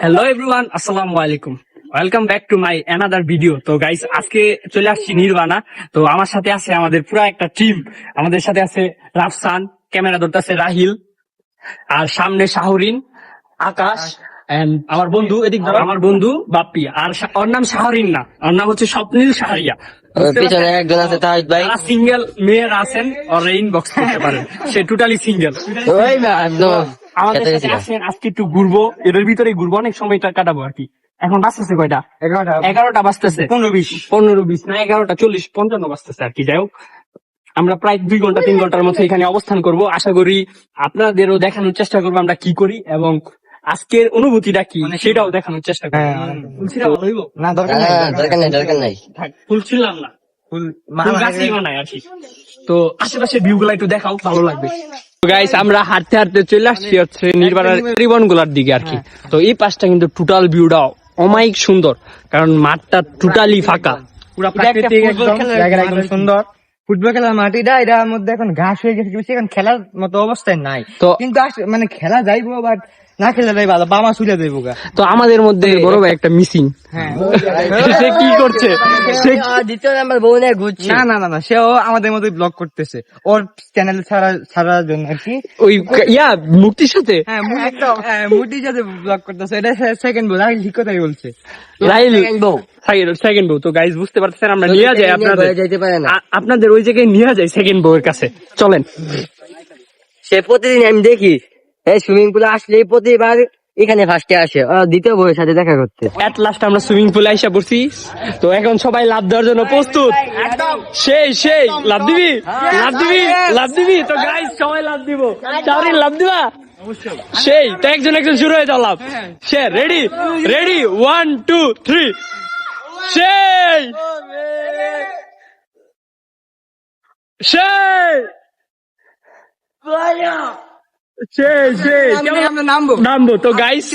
Hello everyone, আসসালামু আলাইকুম। Welcome back to my another video. তো গাইস, আজকে চলে আসছি নির্বাণা। তো আমার সাথে আছে আমাদের পুরো একটা টিম। আমাদের সাথে আছে রাফসান, ক্যামেরা ধরতেছে রাহিল, আর সামনে শাহরিন, আকাশ, এন্ড আমার বন্ধু এদিক ধরো, আমার বন্ধু বাপ্পি। আর ওর নাম শাহরিন না, ওর নাম হচ্ছে স্বপ্নিল শাহরিয়া। পিছনে একজন আছে তাহিদ ভাই। সিঙ্গেল মেয়ের আছেন, ওর ইনবক্স করতে পারেন, সে টোটালি সিঙ্গেল। ওই না একদম আমাদের সাথে আসেন, আজকে একটু ঘুরবো, এদের ভিতরে ঘুরবো, অনেক সময়টা কাটাবো আর কি। এখন বাজতেছে কয়টা? 11টা বাজতেছে, 15-20 না 11:40-55 বাজতেছে আর কি। যাই হোক, আমরা প্রায় 2-3 ঘন্টার মধ্যে এখানে অবস্থান করব। আশা করি আপনাদেরও দেখানোর চেষ্টা করবো আমরা কি করি, এবং আজকের অনুভূতিটা কি সেটাও দেখানোর চেষ্টা করবো। না দরকার নাই ফুল ছিলাম না, ফুল গাছই বানায় আর কি। তো আশেপাশের ভিউ গুলা একটু দেখাও, ভালো লাগবে। গাইস, আমরা হাঁটতে হাঁটতে চলে আসছি হচ্ছে নির্বাণার রিবন গুলার দিকে আর কি। তো এই পাশটা কিন্তু টোটাল ভিউটা অমায়িক সুন্দর, কারণ মাঠটা টোটালি ফাঁকা, পুরো প্রাকৃতিক, একদম সুন্দর। ফুটবল খেলার মাটিটা এটার মধ্যে এখন ঘাস হয়ে গেছে, বেশি এখন খেলার মতো অবস্থায় নাই। তো কিন্তু মানে খেলা যাইবো, বাট না খেলে যাই ভালো, বামা চুলে যাইবো গা। তো আমাদের মধ্যে বড় ভাই একটা মিসিং। সে কি করছে? সে দ্বিতীয় নাম্বার বউ নিয়ে ঘুরছে। না সেও আমাদের মতো ব্লগ করতেছে, ওর চ্যানেল ছাড়ার জন্য আর কি। ওই মুক্তির সাথে মুটির সাথে ব্লগ করতেছে, এটা সেকেন্ড বল। রাহিল ঠিক কথাই বলছে, রাহিল সেকেন্ড বউ। তো গাইস, বুঝতে পারতেছেন, আমরা নিয়ে যাই আপনাদের ওই জায়গায় নিয়ে যাই সেকেন্ড বউয়ের কাছে, চলেন। সে প্রতিদিন আমি দেখি এই সুইমিং পুলে আসলে প্রতিবার এখানে ফার্স্টে আসে দ্বিতীয় বউয়ের সাথে দেখা করতে। এট লাস্ট আমরা সুইমিং পুলে আইসা পড়ছি। তো এখন সবাই লাভ দেওয়ার জন্য প্রস্তুত। সেই লাভ দিবি। তো গাইস, সবাই লাভ দিব। চারিন লাভ দিবা? সেই তো একজন শুরু হয়ে যাও লাভ। সে রেডি 1 2 3। নামবো। তো গাইস,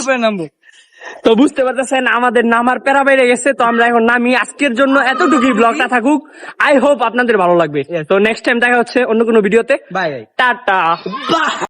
তো বুঝতে পারতেছেন আমাদের নামার প্যারা বেড়ে গেছে। তো আমরা এখন নামি। আজকের জন্য এতটুকুই, ব্লগটা থাকুক। আই হোপ আপনাদের ভালো লাগবে। তো নেক্সট টাইম দেখা হচ্ছে অন্য কোনো ভিডিওতে। বাই। টাটা।